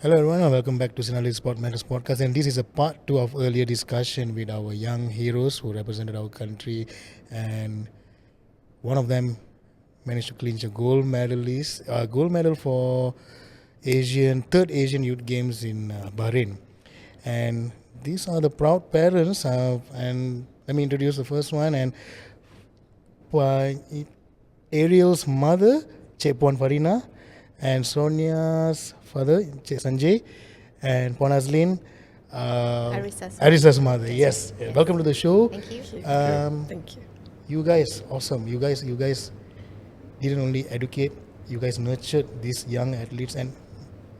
Hello everyone and welcome back to Sinar Sport Matters podcast, and this is a part 2 of earlier discussion with our young heroes who represented our country, and one of them managed to clinch a gold medal for third Asian Youth Games in Bahrain. And these are the proud parents, and let me introduce the first one, and uh, Ariel's mother, Puan Farina, and Sonia's father, Sanjay, and Puan Azlin, Arisa's mother. Yes. Welcome to the show. Thank you. Thank you. You guys, awesome. You guys didn't only educate, you guys nurtured these young athletes and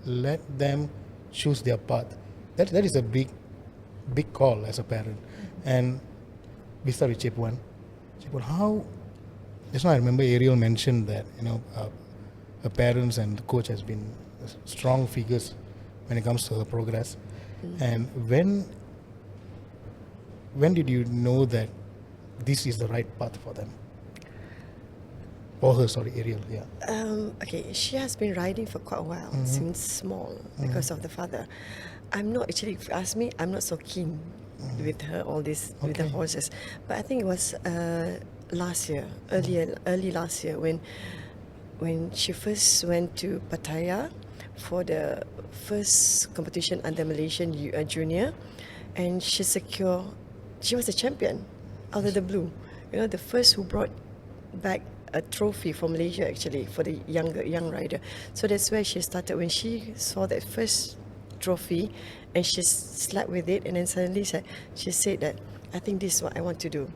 let them choose their path. That is a big call as a parent. And we start with Chepuan. Chepuan, how? Just now I remember Ariel mentioned that her parents and the coach has been strong figures when it comes to her progress. And when did you know that this is the right path for them? For her, sorry, Ariel. Yeah. Okay, she has been riding for quite a while since small because of the father. I'm not actually, if you ask me, I'm not so keen with her all this with the Okay. horses. But I think it was last year, early last year when she first went to Pattaya for the first competition under Malaysian Junior, and she was a champion out of the blue. You know, the first who brought back a trophy for Malaysia actually for the young rider. So that's where she started. When she saw that first trophy, and she slept with it, and then suddenly she said that I think this is what I want to do.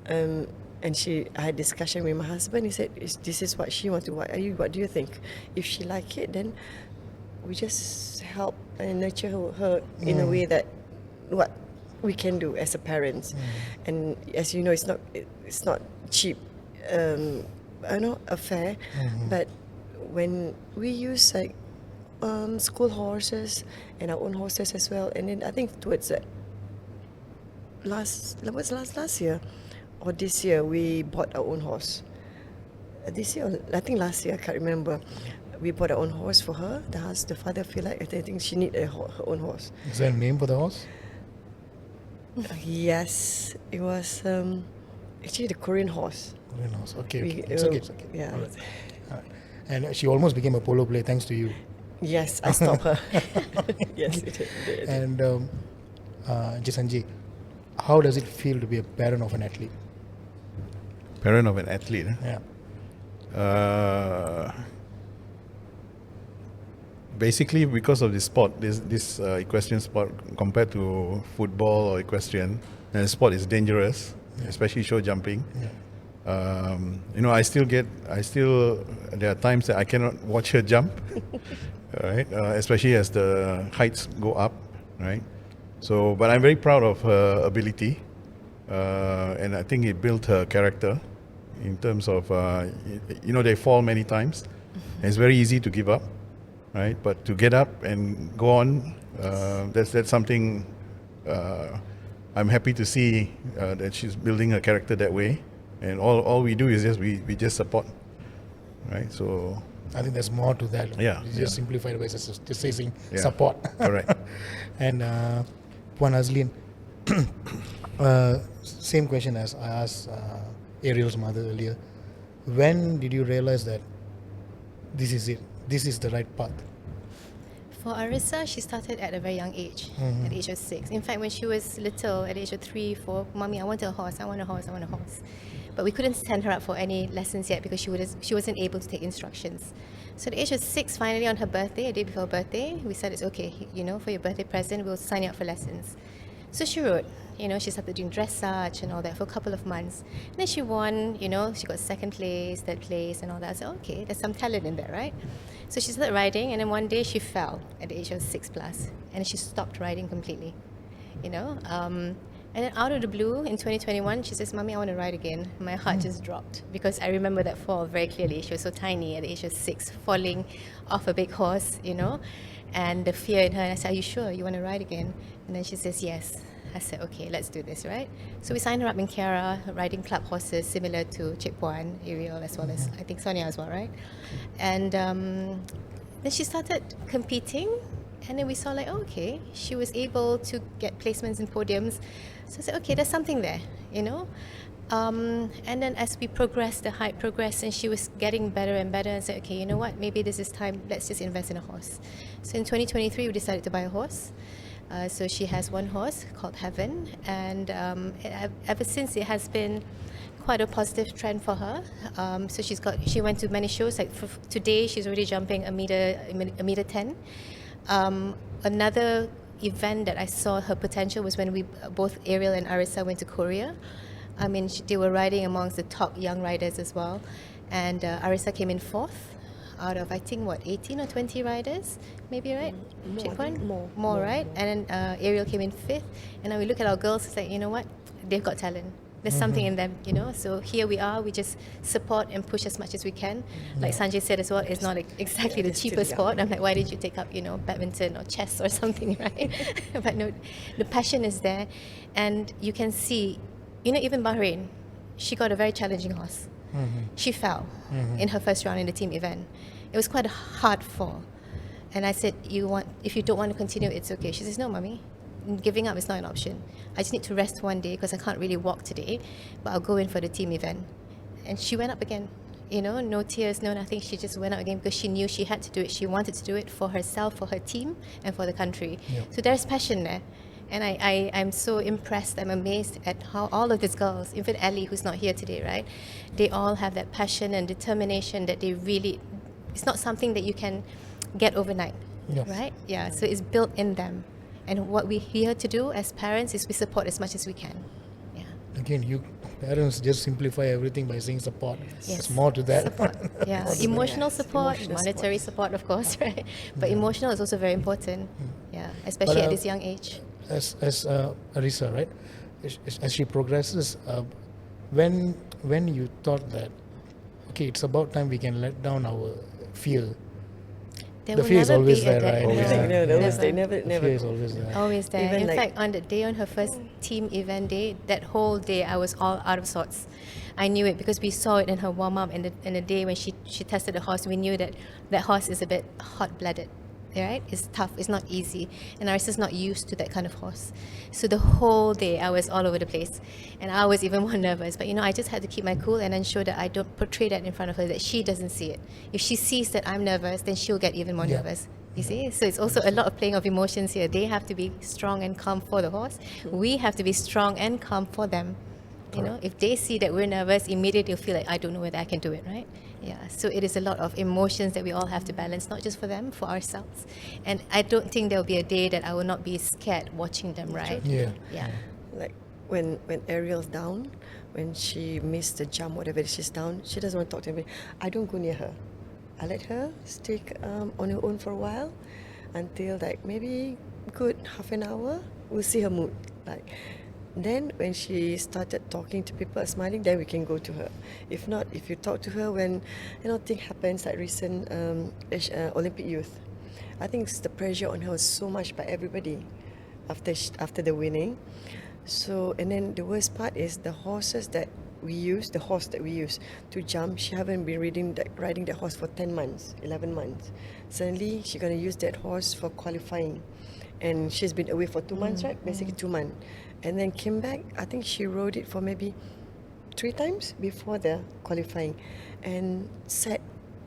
And I had discussion with my husband. He said, "This is what she wants to. What do you think? If she like it, then we just help and nurture her in a way that what we can do as a parents." And as you know, it's not cheap, affair. But when we use like school horses and our own horses as well, and then I think towards last year or this year we bought our own horse. This year, I think last year, I can't remember. We bought our own horse for her. The father feel like I think she need her own horse. Is there a name for the horse? Yes, it was actually the Korean horse. Korean horse. Okay. We- It's okay. It's okay. yeah. All right. All right. And she almost became a polo player thanks to you. Yes, I stopped her. Yes, it did. And Sanjay, how does it feel to be a parent of an athlete? Parent of an athlete. Yeah. Basically, because of this sport, this equestrian sport compared to football or equestrian, the sport is dangerous, especially show jumping. Yeah. There are times that I cannot watch her jump, right? Especially as the heights go up, right? So, but I'm very proud of her ability, and I think it built her character in terms of, they fall many times. And it's very easy to give up, right? But to get up and go on, that's something I'm happy to see that she's building her character that way. And all we do is we just support, right? So I think there's more to that. Yeah, You just yeah. simplified by just saying Yeah. support. Correct. And Puan Azlin, same question as I asked Ariel's mother earlier. When did you realize that this is it? This is the right path? For Arisa, she started at a very young age, at the age of 6. In fact, when she was little, at the age of 3, 4, Mommy, I want a horse, I want a horse, I want a horse. But we couldn't send her up for any lessons yet because she wasn't able to take instructions. So at the age of 6, finally on her birthday, a day before her birthday, we said it's okay, for your birthday present, we'll sign you up for lessons. So she wrote, she started doing dressage and all that for a couple of months. And then she won, she got second place, third place and all that. I said, okay, there's some talent in there, right? So she started riding, and then one day she fell at the age of 6 plus, and she stopped riding completely, And then out of the blue, in 2021, she says, Mommy, I want to ride again. My heart just dropped because I remember that fall very clearly. She was so tiny at the age of 6, falling off a big horse, and the fear in her. And I said, are you sure you want to ride again? And then she says, yes. I said, okay, let's do this, right? So we signed her up in Kiara, riding club horses similar to Cik Puan, Ariel, as well as I think Sonia as well, right? And then she started competing, and then we saw like, oh, okay, she was able to get placements in podiums. So I said, okay, there's something there, you know. And then as we progressed, the height progressed, and she was getting better and better. And said, okay, you know what? Maybe this is time. Let's just invest in a horse. So in 2023, we decided to buy a horse. So she has one horse called Heaven, and ever since it has been quite a positive trend for her. So she went to many shows. Like today, she's already jumping a meter 10. Another event that I saw her potential was when we both Ariel and Arissa went to Korea. I mean, they were riding amongst the top young riders as well, and Arissa came in 4th out of, I think, 18 or 20 riders, maybe, right? Checkpoint? More, right? And then Ariel came in 5th, and now we look at our girls, it's like, you know what? They've got talent. There's something in them, you know. So here we are. We just support and push as much as we can. Like Sanjay said as well, it's not exactly the cheapest sport. I'm like, why did you take up, you know, badminton or chess or something, right? But no, the passion is there, and you can see, you know, even Bahrain, she got a very challenging horse. She fell in her first round in the team event. It was quite a hard fall, and I said, if you don't want to continue, it's okay. She says, no, mommy. Giving up is not an option. I just need to rest one day because I can't really walk today, but I'll go in for the team event. And she went up again, you know, no tears, no nothing. She just went up again because she knew she had to do it. She wanted to do it for herself, for her team, and for the country. So there's passion there. And I'm so impressed, I'm amazed at how all of these girls, even Ellie, who's not here today, right? They all have that passion and determination that they really, it's not something that you can get overnight, right? Yeah, so it's built in them. And what we're here to do as parents is we support as much as we can. Yeah. Again, you parents just simplify everything by saying support. Yes. There's more to that. Support. Yeah. Emotional support, monetary support, of course, right? But emotional is also very important. Yeah, especially But, at this young age. As Arissa, right? As she progresses, when you thought that, okay, it's about time we can let down our fear. There The will fear is never always be there, a dead- right? Always No, there. no, Never. they never. The fear is always there. Always there. Even In like- fact, on the day on her first team event day, that whole day I was all out of sorts. I knew it because we saw it in her warm up, and in the day when she tested the horse, we knew that horse is a bit hot blooded. Right? It's tough, it's not easy. And Arissa's not used to that kind of horse. So the whole day I was all over the place. And I was even more nervous. But you know, I just had to keep my cool and ensure that I don't portray that in front of her, that she doesn't see it. If she sees that I'm nervous, then she'll get even more nervous. You see? So it's also a lot of playing of emotions here. They have to be strong and calm for the horse. We have to be strong and calm for them. You know, if they see that we're nervous, immediately they'll feel like, I don't know whether I can do it, right? Yeah, so it is a lot of emotions that we all have to balance, not just for them, for ourselves. And I don't think there'll be a day that I will not be scared watching them, right? Yeah. Yeah. Like when Ariel's down, when she missed the jump, whatever she's down, she doesn't want to talk to me. I don't go near her. I let her stay on her own for a while until like maybe good half an hour. We'll see her mood. Like then when she started talking to people, smiling, then we can go to her. If not, if you talk to her when thing happens like recent Olympic youth, I think it's the pressure on her was so much by everybody after the winning. So and then the worst part is the horse that we use to jump. She haven't been riding that horse for 10 months, 11 months. Suddenly she's gonna use that horse for qualifying, and she's been away for 2 months, right? Basically 2 months. And then came back, I think she rode it for maybe 3 times before the qualifying, and said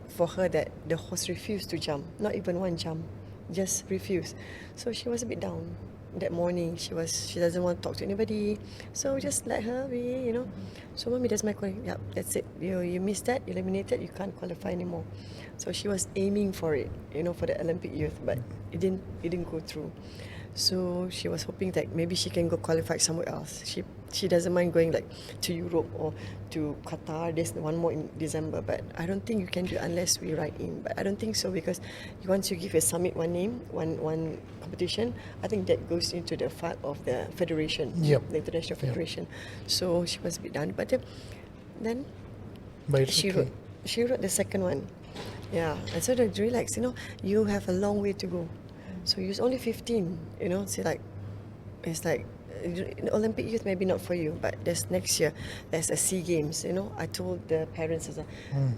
for her that the horse refused to jump, not even one jump, just refused. So she was a bit down that morning. She doesn't want to talk to anybody, so just let her be, So mommy, that's my calling. Yeah, that's it. You missed that, eliminated, you can't qualify anymore. So she was aiming for it, for the Olympic youth, but it didn't go through. So she was hoping that maybe she can go qualify somewhere else. She doesn't mind going like to Europe or to Qatar. There's one more in December, but I don't think you can do unless we write in. But I don't think so, because once you give a summit one name, one competition, I think that goes into the file of the federation, the international federation. So she was a bit down, but then she wrote the second one. Yeah, and so they relax. You have a long way to go. So you're only 15, it's like Olympic youth maybe not for you, but there's next year, there's a SEA Games, I told the parents,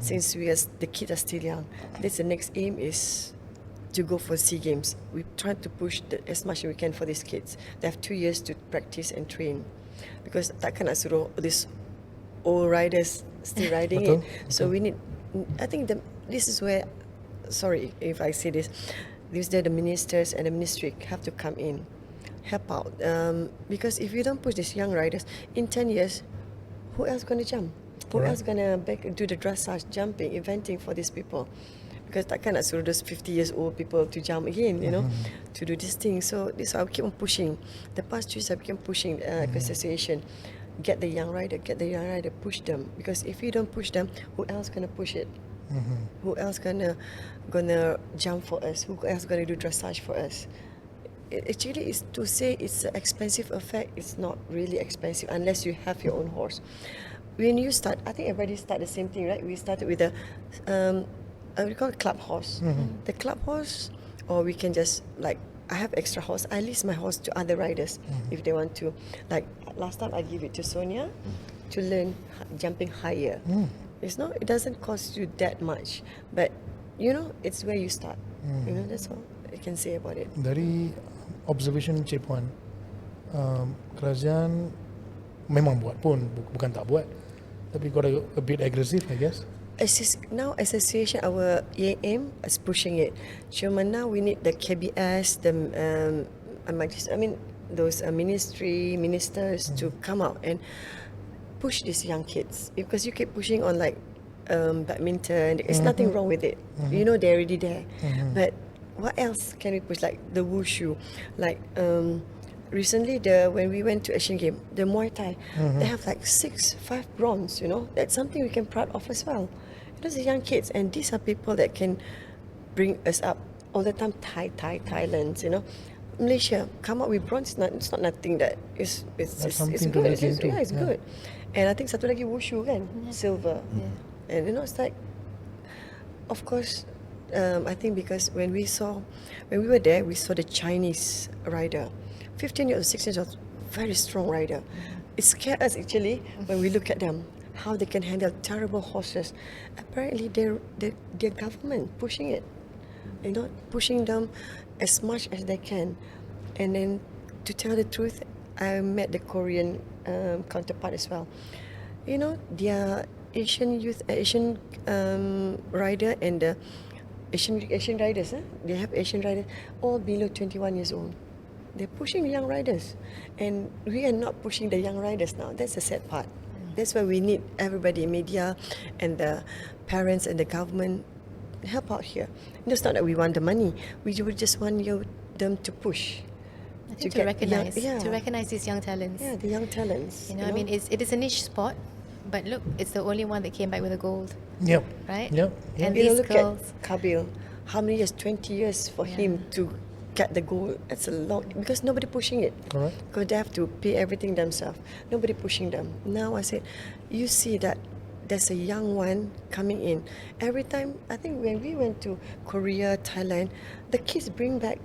since the kids are still young, the next aim is to go for SEA Games. We try to push as much as we can for these kids. They have 2 years to practice and train, because takkan nak suruh these old riders still riding it. So we need. I think this is where. Sorry if I say this. This the ministers and the ministry have to come in, help out. Because if you don't push these young riders, in 10 years, who else going to jump? Who else going to do the dressage, jumping, eventing for these people? Because takkan nak suruh those 50 years old people to jump again, you know, to do this thing. So this I keep on pushing. The past 2 years I keep pushing association. Get the young rider, push them. Because if you don't push them, who else going to push it? Who else gonna jump for us? Who else gonna do dressage for us? Actually, is to say it's an expensive affair. It's not really expensive unless you have your own horse. When you start, I think everybody start the same thing, right? We started with the we call it club horse. The club horse, or we can just like, I have extra horse. I lease my horse to other riders if they want to. Like last time, I give it to Sonia to learn jumping higher. It's not. It doesn't cost you that much, but you know, it's where you start. You know, that's all I can say about it. Dari observation Cik Puan, kerajaan memang buat pun, bukan tak buat, tapi got a bit aggressive, I guess. Now association, our aim is pushing it. Cuma now we need the KBS, the those ministers to come out and push these young kids, because you keep pushing on like badminton. There's nothing wrong with it. You know, they're already there. But what else can we push? Like the wushu, like recently when we went to Asian Game, the Muay Thai, they have like 5 bronze. You know, that's something we can proud of as well. Those are young kids, and these are people that can bring us up all the time. Thailand, you know. Malaysia come up with bronze. It's not nothing that is. It's good. It's good. And I think satu lagi wushu kan, silver. And you know, it's like, of course, I think because when we were there, we saw the Chinese rider, 15 years, 16 years old, very strong rider. It scared us actually when we look at them, how they can handle terrible horses. Apparently, their government pushing it, you know, pushing them as much as they can. And then, to tell the truth, I met the Korean counterpart as well. You know, their Asian rider and the Asian riders, they have Asian riders all below 21 years old. They're pushing young riders, and we are not pushing the young riders now. That's the sad part. That's why we need everybody, media and the parents and the government, help out here. It's not that we want the money. We just want them to push. I think to recognize these young talents. Yeah, the young talents. You know, I mean, it is a niche sport, but look, it's the only one that came back with a gold. Yep. Right? Yep. And You know, these look girls, at Kabil. How many years? 20 years for him to get the gold. That's a lot, because nobody pushing it. Correct. Because they have to pay everything themselves. Nobody pushing them. Now I said, you see that there's a young one coming in. Every time, I think when we went to Korea, Thailand, the kids bring back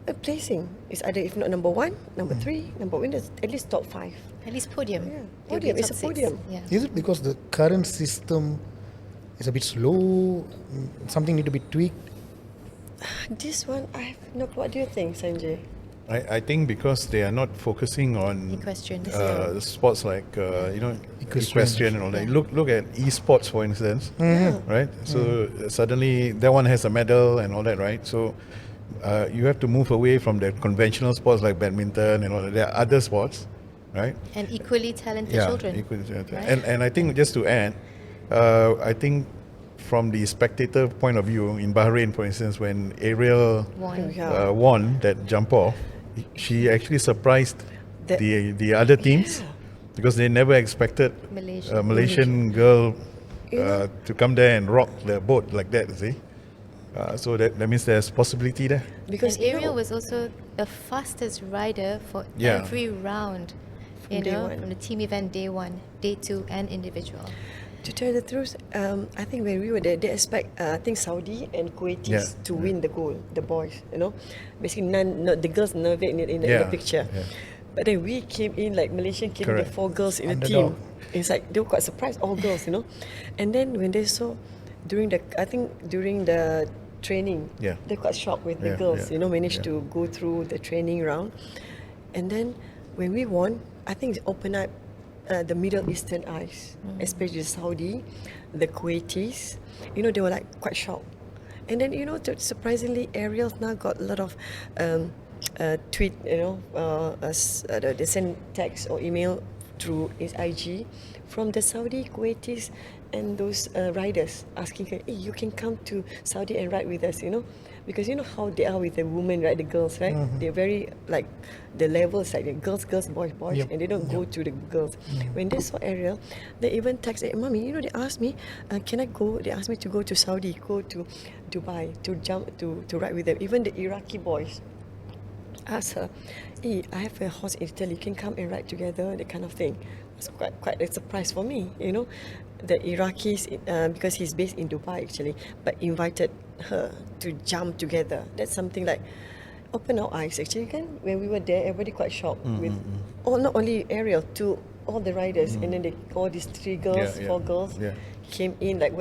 a placing. It's either, if not number 1, number 3, number 1, at least top 5. at least podium. Yeah, It'll be podium. It's a top 6. podium. Yeah. Is it because the current system is a bit slow? Something need to be tweaked? This one, I have no clue. What do you think, Sanjay? I think because they are not focusing on Equestrian. sports like equestrian and all that. Look at esports, for instance, right? So suddenly that one has a medal and all that, right? So you have to move away from the conventional sports like badminton and all that. There are other sports, right? And equally talented children. Equally talented. Right? And I think, just to add, I think from the spectator point of view, in Bahrain, for instance, when Ariel won that jump off, she actually surprised the other teams because they never expected a Malaysian girl to come there and rock the boat like that, see? So that means there's possibility there. Because Ariel was also the fastest rider for every round, From day one. from the team event day 1, day 2, and individual. To tell the truth, I think when we were there, they expect I think Saudi and Kuwaitis to win the gold, the boys, you know. Basically, the girls never in the picture. Yeah. But then we came in, like Malaysian came in, the 4 girls in the team. It's like they were quite surprised, all girls, you know. And then when they saw during the training. Yeah. They're quite shocked with the Yeah, girls, yeah, managed yeah. to go through the training round. And then when we won, I think it opened up the Middle Eastern eyes, especially Saudi, the Kuwaitis. They were like quite shocked. And then, surprisingly, Ariel's now got a lot of tweet, they send text or email through his IG from the Saudi Kuwaitis and those riders asking her, hey, you can come to Saudi and ride with us, because you know how they are with the women, right? The girls, right? They're very like the levels like the girls, boys, Yep. and they don't go to the girls. When they saw Ariel, they even texted, Mommy, they asked me, can I go? They asked me to go to Saudi, go to Dubai to jump to ride with them. Even the Iraqi boys asked her, hey, I have a horse in Italy, can come and ride together, that kind of thing. It's quite a surprise for me, The Iraqis, because he's based in Dubai actually, but invited her to jump together. That's something like open our eyes actually. When we were there, everybody quite shocked with, not only Ariel, to all the riders, and then all these 3 girls, 4 girls came in like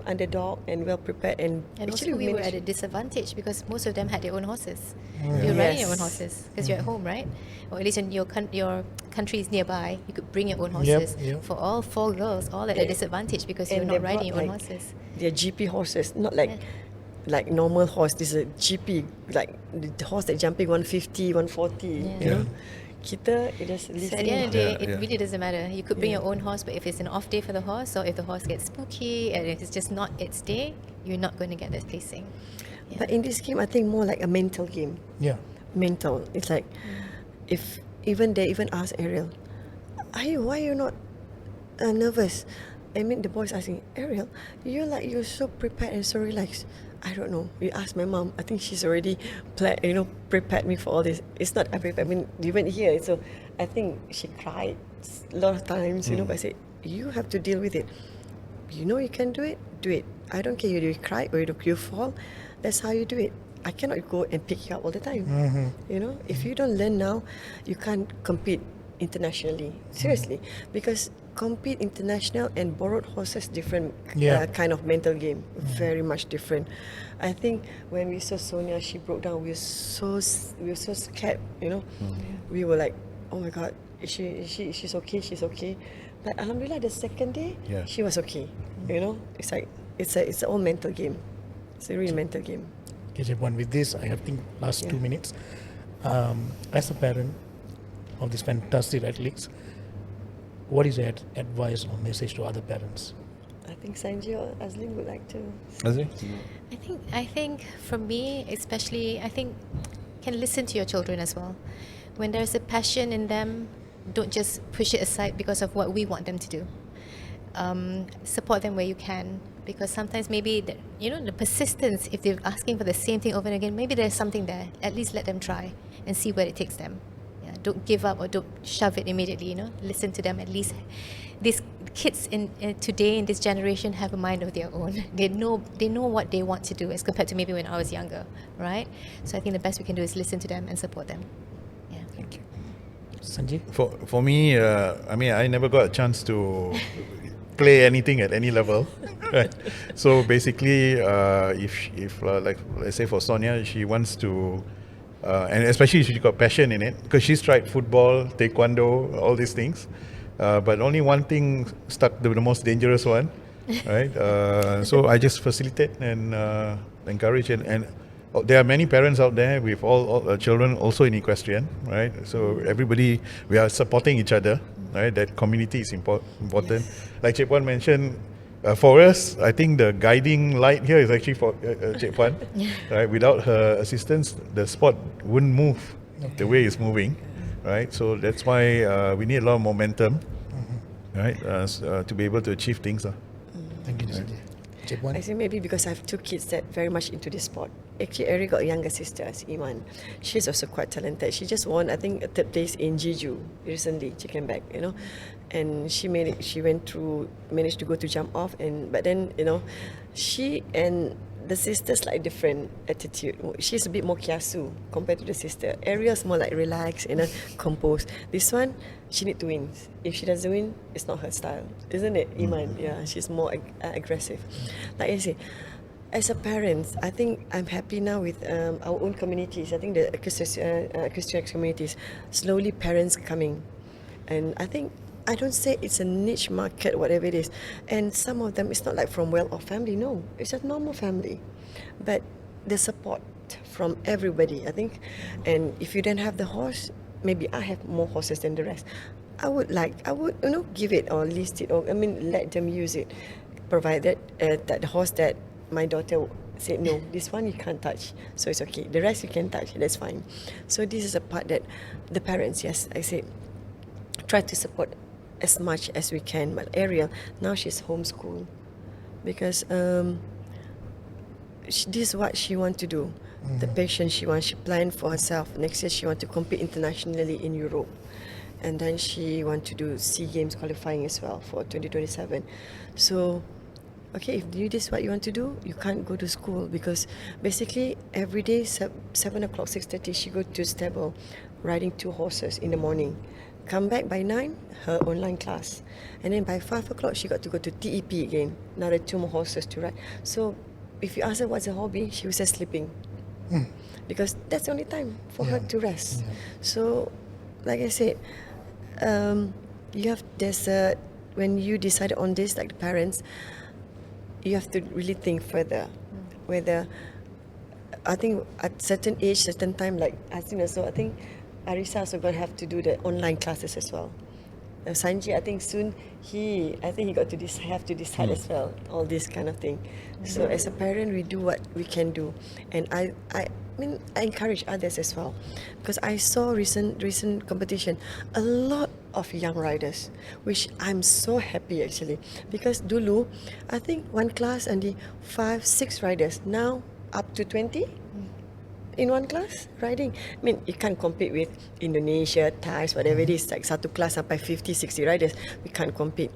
underdog and well prepared, and also we were at a disadvantage because most of them had their own horses. Yeah. You're riding Yes. your own horses because you're at home, right? Or at least in your country is nearby. You could bring your own horses. Yep. For all 4 girls, all at a disadvantage because you're And not they riding your brought, own like, horses. They're GP horses, not like normal horse. This is a GP, like the horse that jumping 150, 140. Yeah. Kita it just So at the end of the day, it really doesn't matter. You could bring Yeah. your own horse, but if it's an off day for the horse, or if the horse gets spooky, and if it's just not its day, you're not going to get that placing. Yeah. But in this game, I think more like a mental game. Yeah. Mental. It's like if they even ask Ariel, why you not nervous? I mean, the boys asking Ariel, you're so prepared and so relaxed. I don't know. You ask my mom. I think she's already prepared me for all this. It's not I prepared. I mean, you went here, so I think she cried a lot of times. But I said, you have to deal with it. You can do it. Do it. I don't care. You cry or you fall. That's how you do it. I cannot go and pick you up all the time. If you don't learn now, you can't compete internationally. Seriously, because compete international and borrowed horses different kind of mental game. Very much different. I think when we saw Sonia, she broke down. We were so scared. We were like, oh my God, she's okay. She's okay. But alhamdulillah, the second day, she was okay. It's like it's all mental game. It's a real mental game. Okay, Japan, with this, I have think last 2 minutes. As a parent of this fantastic athletes, what is your advice or message to other parents? I think Sanjay or Azlin would like to. I think for me, especially, I think can listen to your children as well. When there's a passion in them, don't just push it aside because of what we want them to do. Support them where you can, because sometimes maybe the persistence, if they're asking for the same thing over and again, maybe there's something there. At least let them try and see where it takes them. Don't give up or don't shove it immediately. Listen to them at least. These kids in today in this generation have a mind of their own. They know what they want to do as compared to maybe when I was younger, right? So I think the best we can do is listen to them and support them. Yeah. Thank you. Sanjay? For me, I mean, I never got a chance to play anything at any level. Right. So basically, if like let's say for Sonia, she wants to, and especially if she got passion in it, because she's tried football, taekwondo, all these things, but only one thing stuck, the most dangerous one, right? So I just facilitate and encourage, and there are many parents out there with all children also in equestrian, right? So everybody, we are supporting each other, right? That community is important. Yes. Like Cik Puan mentioned, for us, I think the guiding light here is actually for Cik Puan, right? Without her assistance, the sport wouldn't move the way it's moving, right? So that's why we need a lot of momentum, right? To be able to achieve things. Thank you, Sanjay. Cik Puan? I think maybe because I have 2 kids that very much into this sport. Actually, Ari got a younger sister, as Iman. She's also quite talented. She just won, I think, a 3rd place in Jeju recently. She came back, and she made it. She managed to go to jump off, but then she and the sister's like different attitude. She's a bit more kiasu compared to the sister. Ariel's more like relaxed, composed. This one, she need to win. If she doesn't win, it's not her style, isn't it, Iman? Yeah, she's more aggressive. Like I say, as a parent, I think I'm happy now with our own communities. I think the Equestrian communities, slowly parents coming. And I think, I don't say it's a niche market, whatever it is. And some of them, it's not like from well-off family, no. It's a normal family. But the support from everybody, I think. And if you don't have the horse, maybe I have more horses than the rest. I would, give it or list it, or let them use it, provided that the horse that my daughter said no, this one you can't touch, so it's okay. The rest you can touch, that's fine. So this is a part that the parents, yes, I said, try to support as much as we can. But Ariel, now she's homeschooled because this is what she wants to do. The passion she wants, she planned for herself. Next year she wants to compete internationally in Europe. And then she wants to do SEA Games qualifying as well for 2027. So, okay, if this is what you want to do, you can't go to school because basically every day, 7 o'clock, 6:30, she go to stable, riding 2 horses in the morning. Come back by 9, her online class. And then by 5 o'clock, she got to go to TEP again, another 2 more horses to ride. So, if you ask her what's her hobby, she will say sleeping. Because that's the only time for her to rest. So, like I said, when you decide on this, like the parents, you have to really think further. Whether, I think at certain age, certain time, like I think also, I think Arisa also going to have to do the online classes as well. Sanji, I think soon he got to have to decide as well, all this kind of thing. So as a parent, we do what we can do, and I encourage others as well, because I saw recent competition, a lot of young riders, which I'm so happy actually, because dulu, I think one class only 5-6 riders, now up to 20. In one class riding. I mean, you can't compete with Indonesia, Thais, whatever it is, like satu kelas sampai 50-60 riders, we can't compete.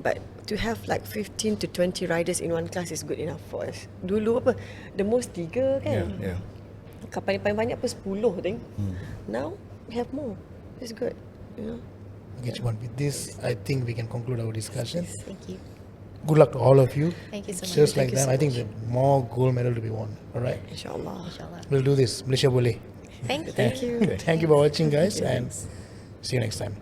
But to have like 15 to 20 riders in one class is good enough for us. Dulu apa, the most 3 kan? Yeah. Kapal paling banyak pun 10 I think. Now we have more. It's good, you know. Okay, Chuan, with this, I think we can conclude our discussion. Thank you. Good luck to all of you. Thank you so much. Just Thank like you them, so I think much. the more gold medal to be won. All right, Inshallah. Inshallah. we'll do this. Malaysia boleh. Thank you. Thank you. Thank you for watching, guys, Thank you. and see you next time.